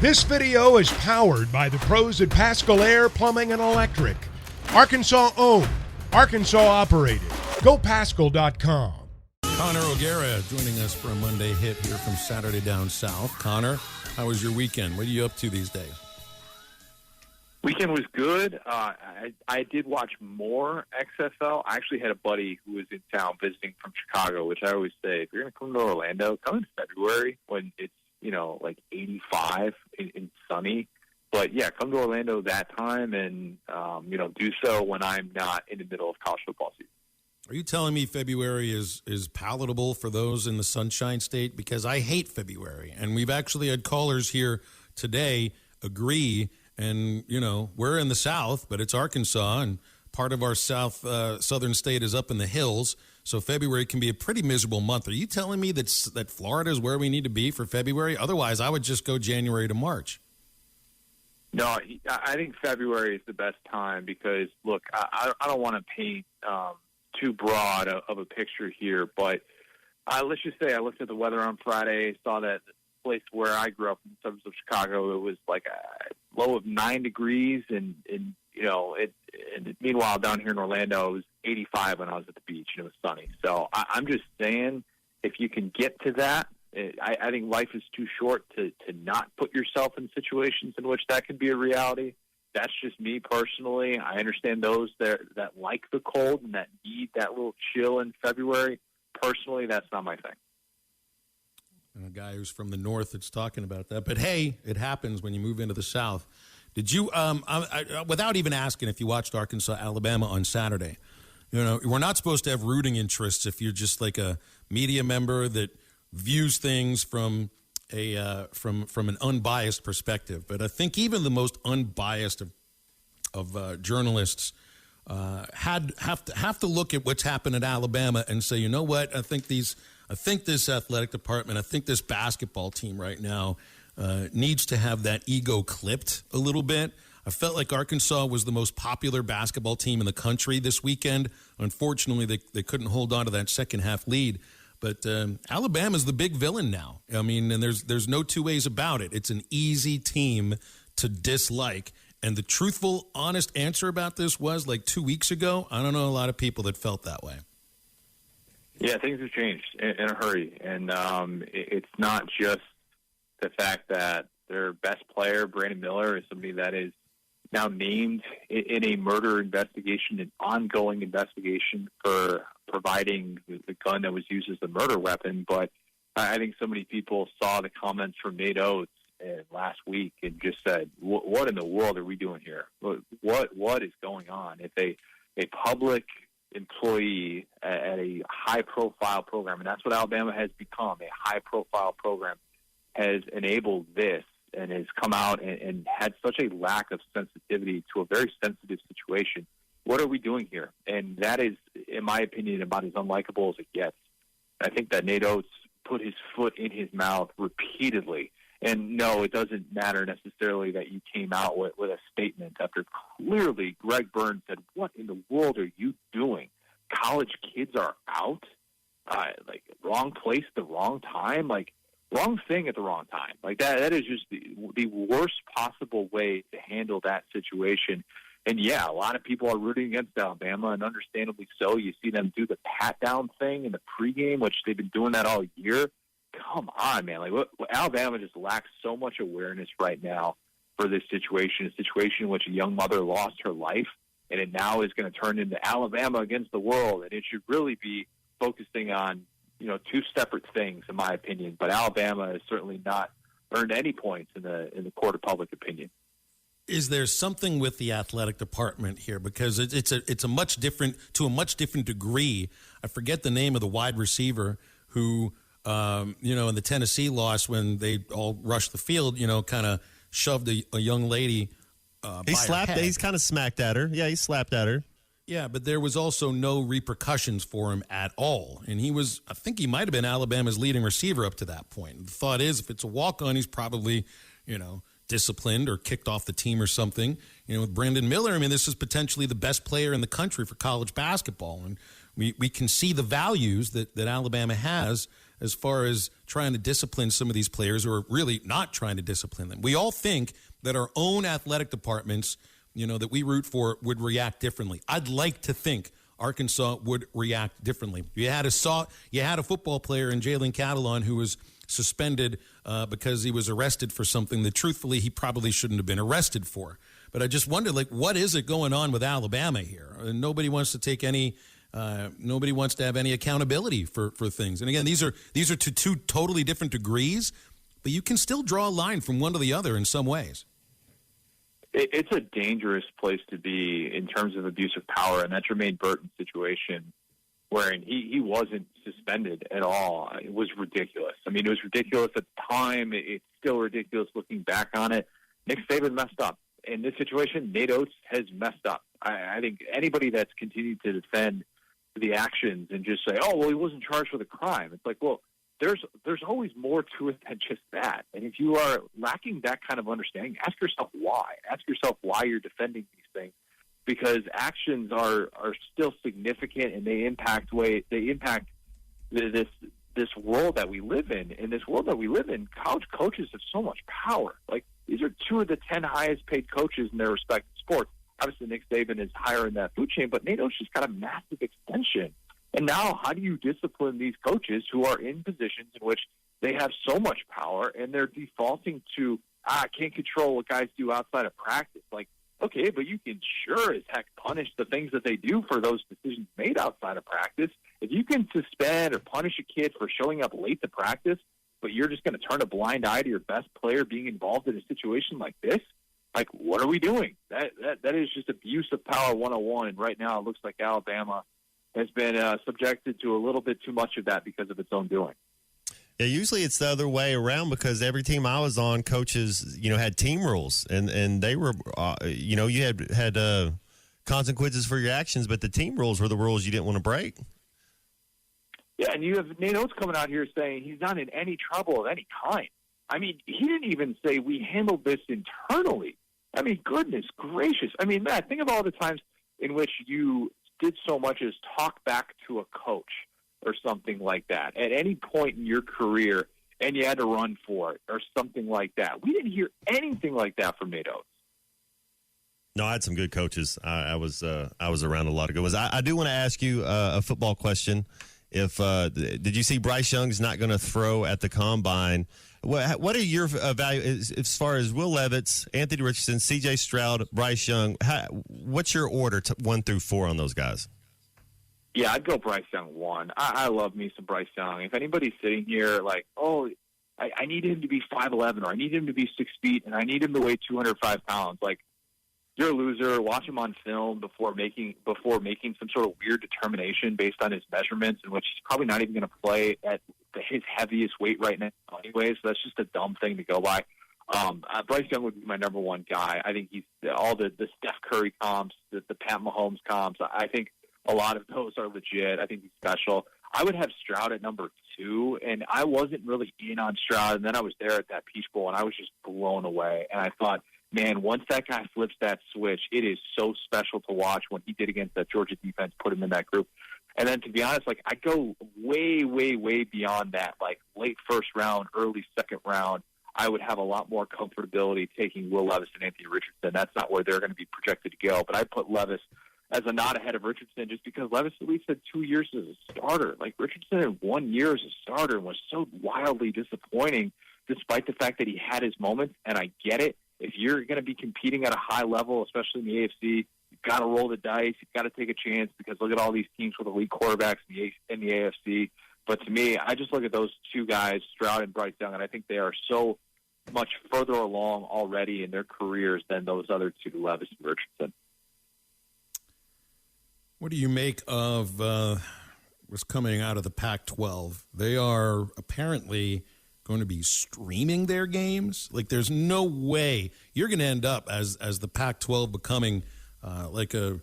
This video is powered by the pros at Pascal Air Plumbing and Electric. Arkansas owned, Arkansas operated. GoPascal.com. Connor O'Gara joining us for a Monday hit here from Saturday Down South. Connor, how was your weekend? What are you up to these days? Weekend was good. I did watch more XFL. I actually had a buddy who was in town visiting from Chicago, which I always say, if you're going to come to Orlando, come in February when it's, like 85 and sunny. But, yeah, come to Orlando that time and, do so when I'm not in the middle of college football season. Are you telling me February is palatable for those in the Sunshine State? Because I hate February, and we've actually had callers here today agree. And, we're in the South, but it's Arkansas, and part of our southern state is up in the hills. So February can be a pretty miserable month. Are you telling me that Florida is where we need to be for February? Otherwise, I would just go January to March. No, I think February is the best time because, look, I don't want to paint too broad of a picture here, but let's just say I looked at the weather on Friday, saw that the place where I grew up in the suburbs of Chicago, it was like a low of 9 degrees, and meanwhile down here in Orlando, it was 85 when I was at the beach, and it was sunny. So I'm just saying, if you can get to that, I think life is too short to not put yourself in situations in which that could be a reality. That's just me personally. I understand those that like the cold and that need that little chill in February. Personally, that's not my thing. And a guy who's from the north that's talking about that. But, hey, it happens when you move into the South. Did you, without even asking if you watched Arkansas-Alabama on Saturday, we're not supposed to have rooting interests if you're just like a media member that views things from an unbiased perspective. But I think even the most unbiased of journalists have to look at what's happened at Alabama and say, you know what, I think this athletic department, I think this basketball team right now needs to have that ego clipped a little bit. I felt like Arkansas was the most popular basketball team in the country this weekend. Unfortunately, they couldn't hold on to that second half lead. But Alabama's the big villain now. I mean, and there's no two ways about it. It's an easy team to dislike. And the truthful, honest answer about this was like 2 weeks ago, I don't know a lot of people that felt that way. Yeah, things have changed in a hurry. And it's not just the fact that their best player, Brandon Miller, is somebody that is now named in a murder investigation, an ongoing investigation for providing the gun that was used as the murder weapon. But I think so many people saw the comments from Nate Oates last week and just said, what in the world are we doing here? What is going on? If a public employee at a high-profile program, and that's what Alabama has become, a high-profile program, has enabled this and has come out and had such a lack of sensitivity to a very sensitive situation. What are we doing here? And that is, in my opinion, about as unlikable as it gets. I think that Nate Oates put his foot in his mouth repeatedly. And no, it doesn't matter necessarily that you came out with a statement after clearly Greg Burns said, what in the world are you doing? College kids are out? Wrong place at the wrong time? Wrong thing at the wrong time. That is just the worst possible way to handle that situation. And, yeah, a lot of people are rooting against Alabama, and understandably so. You see them do the pat-down thing in the pregame, which they've been doing that all year. Come on, man. Alabama just lacks so much awareness right now for this situation, a situation in which a young mother lost her life, and it now is going to turn into Alabama against the world. And it should really be focusing on, two separate things, in my opinion. But Alabama has certainly not earned any points in the court of public opinion. Is there something with the athletic department here? Because it's a much different degree. I forget the name of the wide receiver who, in the Tennessee loss when they all rushed the field, kind of shoved a young lady. He slapped. He's kind of smacked at her. Yeah, he slapped at her. Yeah, but there was also no repercussions for him at all. And I think he might have been Alabama's leading receiver up to that point. The thought is, if it's a walk-on, he's probably, disciplined or kicked off the team or something. With Brandon Miller, this is potentially the best player in the country for college basketball. And we can see the values that Alabama has as far as trying to discipline some of these players, or really not trying to discipline them. We all think that our own athletic departments, that we root for, would react differently. I'd like to think Arkansas would react differently. You had a football player in Jalen Catalon who was suspended because he was arrested for something that truthfully he probably shouldn't have been arrested for. But I just wonder, what is it going on with Alabama here? Nobody wants to take any. Nobody wants to have any accountability for things. And again, these are to two totally different degrees, but you can still draw a line from one to the other in some ways. It's a dangerous place to be in terms of abuse of power, and that Jermaine Burton situation, wherein he wasn't suspended at all, it was ridiculous. I mean, it was ridiculous at the time. It's still ridiculous looking back on it. Nick Saban messed up. In this situation, Nate Oates has messed up. I think anybody that's continued to defend the actions and just say, oh, well, he wasn't charged with a crime. It's like, well, there's always more to it than just that. And if you are lacking that kind of understanding, ask yourself why. Ask yourself why you're defending these things, because actions are still significant, and they impact this world that we live in. In this world that we live in, college coaches have so much power. Like, these are 2 of the 10 highest paid coaches in their respective sports. Obviously, Nick Saban is higher in that food chain, but Nate Oates just got a massive extension. And now, how do you discipline these coaches who are in positions in which they have so much power and they're defaulting to, I can't control what guys do outside of practice? Like, okay, but you can sure as heck punish the things that they do for those decisions made outside of practice. If you can suspend or punish a kid for showing up late to practice, but you're just going to turn a blind eye to your best player being involved in a situation like this, like, what are we doing? That is just abuse of power 101. And right now, it looks like Alabama has been subjected to a little bit too much of that because of its own doing. Yeah, usually it's the other way around, because every team I was on, coaches, had team rules, and they were, you had consequences for your actions, but the team rules were the rules you didn't want to break. Yeah, and you have Nate Oates coming out here saying he's not in any trouble of any kind. I mean, he didn't even say we handled this internally. I mean, goodness gracious. I mean, Matt, think of all the times in which you did so much as talk back to a coach or something like that at any point in your career, and you had to run for it or something like that. We didn't hear anything like that from Nate Oates. No, I had some good coaches. I was around a lot of good ones. I do want to ask you a football question. Did you see Bryce Young's not going to throw at the combine? What are your values as far as Will Levis, Anthony Richardson, C.J. Stroud, Bryce Young? What's your order 1 through 4 on those guys? Yeah, I'd go Bryce Young 1. I love me some Bryce Young. If anybody's sitting here like, oh, I need him to be 5'11", or I need him to be 6 feet, and I need him to weigh 205 pounds, like, you're a loser. Watch him on film before making some sort of weird determination based on his measurements, in which he's probably not even going to play at his heaviest weight right now anyway, so that's just a dumb thing to go by. Bryce Young would be my number 1 guy. I think he's all the Steph Curry comps, the Pat Mahomes comps. I think a lot of those are legit. I think he's special. I would have Stroud at number 2, and I wasn't really in on Stroud, and then I was there at that Peach Bowl, and I was just blown away. And I thought, man, once that guy flips that switch, it is so special to watch. When he did against that Georgia defense, put him in that group. And then, to be honest, like, I go way, way, way beyond that. Like, late first round, early second round, I would have a lot more comfortability taking Will Levis and Anthony Richardson. That's not where they're going to be projected to go. But I put Levis as a nod ahead of Richardson just because Levis at least had 2 years as a starter. Like, Richardson had 1 year as a starter and was so wildly disappointing, despite the fact that he had his moments. And I get it. If you're going to be competing at a high level, especially in the AFC, you've got to roll the dice. You've got to take a chance, because look at all these teams with elite quarterbacks in the AFC. But to me, I just look at those 2 guys, Stroud and Bryce Young, and I think they are so much further along already in their careers than those other 2, Levis and Richardson. What do you make of what's coming out of the Pac-12? They are apparently going to be streaming their games. Like, there's no way you're going to end up as the Pac-12 becoming like a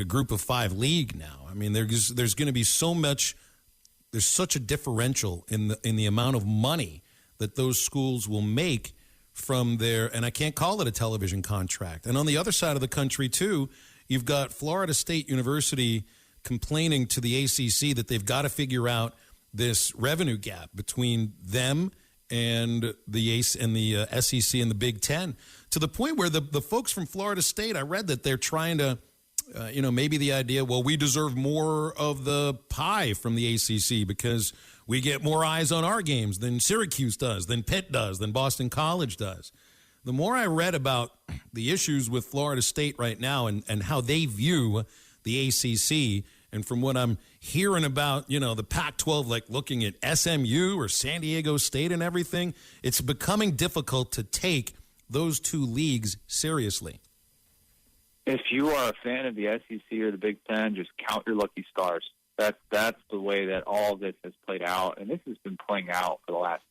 group of 5 league now. I mean, there's going to be so much. There's such a differential in the amount of money that those schools will make from their, and I can't call it a television contract. And on the other side of the country too, you've got Florida State University complaining to the ACC that they've got to figure out this revenue gap between them and the ACE and the SEC and the Big Ten, to the point where the folks from Florida State, I read that they're trying to, maybe the idea, well, we deserve more of the pie from the ACC because we get more eyes on our games than Syracuse does, than Pitt does, than Boston College does. The more I read about the issues with Florida State right now and how they view the ACC, and from what I'm hearing about, the Pac-12, like looking at SMU or San Diego State and everything, it's becoming difficult to take those two leagues seriously. If you are a fan of the SEC or the Big Ten, just count your lucky stars. That's the way that all this has played out, and this has been playing out for the last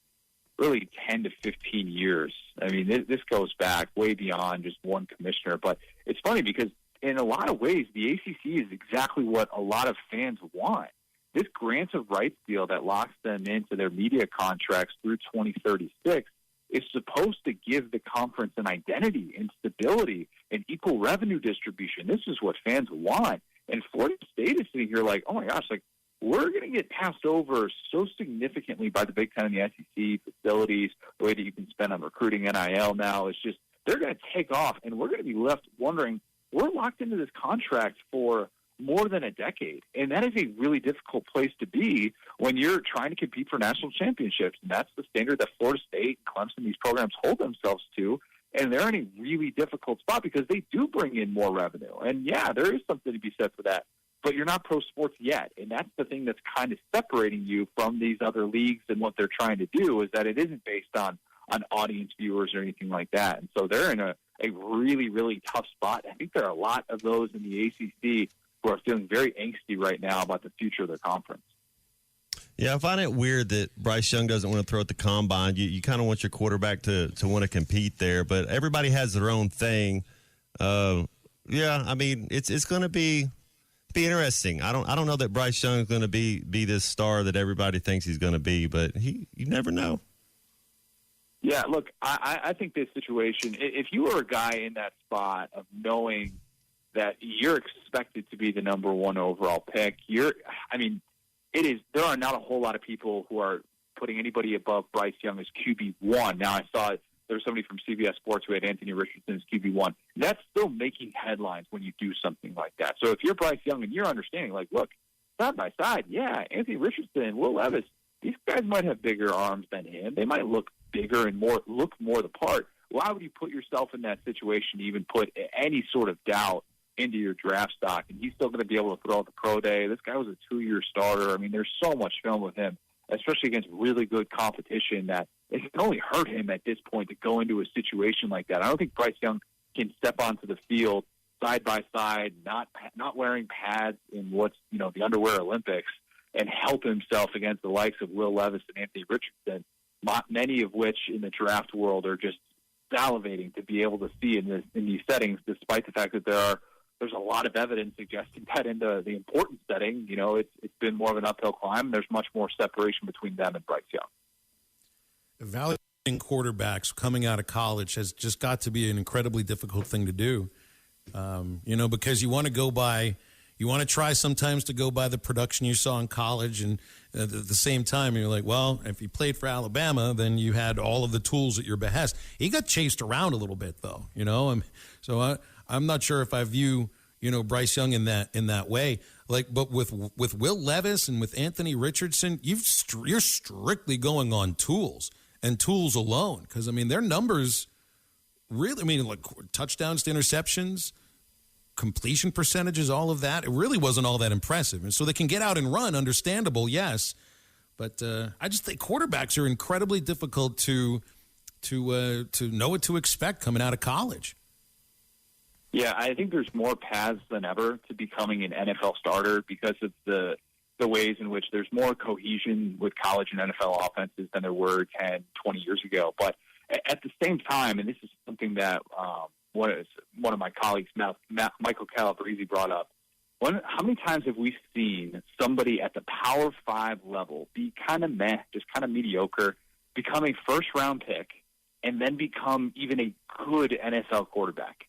really 10 to 15 years. I mean, this goes back way beyond just one commissioner. But it's funny because in a lot of ways, the ACC is exactly what a lot of fans want. This grant of rights deal that locks them into their media contracts through 2036 is supposed to give the conference an identity and stability and equal revenue distribution. This is what fans want. And Florida State is sitting here like, oh my gosh, like we're going to get passed over so significantly by the Big Ten and the SEC facilities, the way that you can spend on recruiting NIL now. It's just they're going to take off, and we're going to be left wondering, we're locked into this contract for more than a decade. And that is a really difficult place to be when you're trying to compete for national championships. And that's the standard that Florida State, Clemson, these programs hold themselves to. And they're in a really difficult spot because they do bring in more revenue. And, yeah, there is something to be said for that. But you're not pro sports yet. And that's the thing that's kind of separating you from these other leagues and what they're trying to do, is that it isn't based on audience viewers or anything like that. And so they're in a really, really tough spot. I think there are a lot of those in the ACC who are feeling very angsty right now about the future of their conference. Yeah, I find it weird that Bryce Young doesn't want to throw at the combine. You kind of want your quarterback to want to compete there, but everybody has their own thing. I mean, it's going to be interesting. I don't know that Bryce Young is going to be this star that everybody thinks he's going to be, but you never know. Yeah, look, I think this situation, if you were a guy in that spot of knowing that you're expected to be the number one overall pick, there are not a whole lot of people who are putting anybody above Bryce Young as QB1. Now, I saw there was somebody from CBS Sports who had Anthony Richardson as QB1. That's still making headlines when you do something like that. So if you're Bryce Young and you're understanding, like, look, side by side, yeah, Anthony Richardson and Will Levis, these guys might have bigger arms than him. They might look bigger and look more the part. Why would you put yourself in that situation to even put any sort of doubt into your draft stock? And he's still going to be able to throw at the pro day. This guy was a 2-year starter. I mean, there's so much film with him, especially against really good competition, that it can only hurt him at this point to go into a situation like that. I don't think Bryce Young can step onto the field side by side, not wearing pads in what's, the underwear Olympics, and help himself against the likes of Will Levis and Anthony Richardson, many of which in the draft world are just salivating to be able to see in these settings, despite the fact that there's a lot of evidence suggesting that in the important setting, it's been more of an uphill climb, and there's much more separation between them and Bryce Young. Evaluating quarterbacks coming out of college has just got to be an incredibly difficult thing to do, because you want to try sometimes to go by the production you saw in college, and at the same time, you're like, well, if you played for Alabama, then you had all of the tools at your behest. He got chased around a little bit, though, so I'm not sure if I view, Bryce Young in that way. But with Will Levis and with Anthony Richardson, you're strictly going on tools and tools alone, because their numbers really, like touchdowns to interceptions, completion percentages, all of that, it really wasn't all that impressive. And so they can get out and run, understandable, yes. But I just think quarterbacks are incredibly difficult to know what to expect coming out of college. Yeah, I think there's more paths than ever to becoming an NFL starter because of the ways in which there's more cohesion with college and NFL offenses than there were 10, 20 years ago. But at the same time, and this is something that one of my colleagues, Michael Calabrese, brought up, how many times have we seen somebody at the Power 5 level be kind of meh, just kind of mediocre, become a first-round pick, and then become even a good NFL quarterback?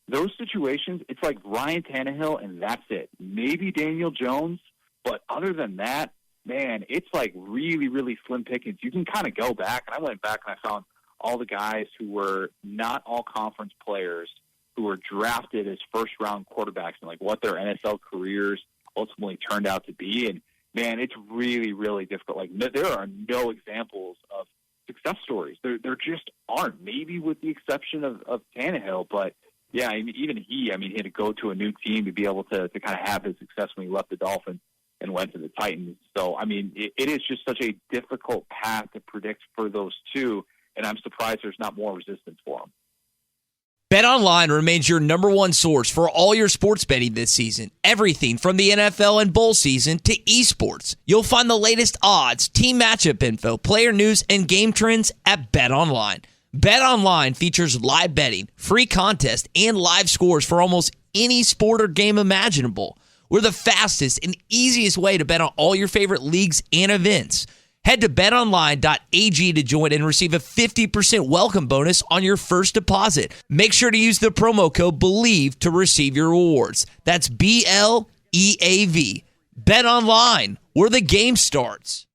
Those situations, it's like Ryan Tannehill, and that's it. Maybe Daniel Jones, but other than that, man, it's like really, really slim pickings. You can kind of go back, and I went back and I found all the guys who were not all conference players who were drafted as first-round quarterbacks and like what their NFL careers ultimately turned out to be. And man, it's really, really difficult. Like there are no examples of success stories. There just aren't. Maybe with the exception of Tannehill, but yeah, I mean, even he had to go to a new team to be able to kind of have his success when he left the Dolphins and went to the Titans. So I mean, it is just such a difficult path to predict for those two, and I'm surprised there's not more resistance for them. BetOnline remains your number one source for all your sports betting this season. Everything from the NFL and bowl season to esports. You'll find the latest odds, team matchup info, player news, and game trends at BetOnline. BetOnline features live betting, free contests, and live scores for almost any sport or game imaginable. We're the fastest and easiest way to bet on all your favorite leagues and events. Head to betonline.ag to join and receive a 50% welcome bonus on your first deposit. Make sure to use the promo code BELIEVE to receive your rewards. That's BLEAV. Bet Online, where the game starts.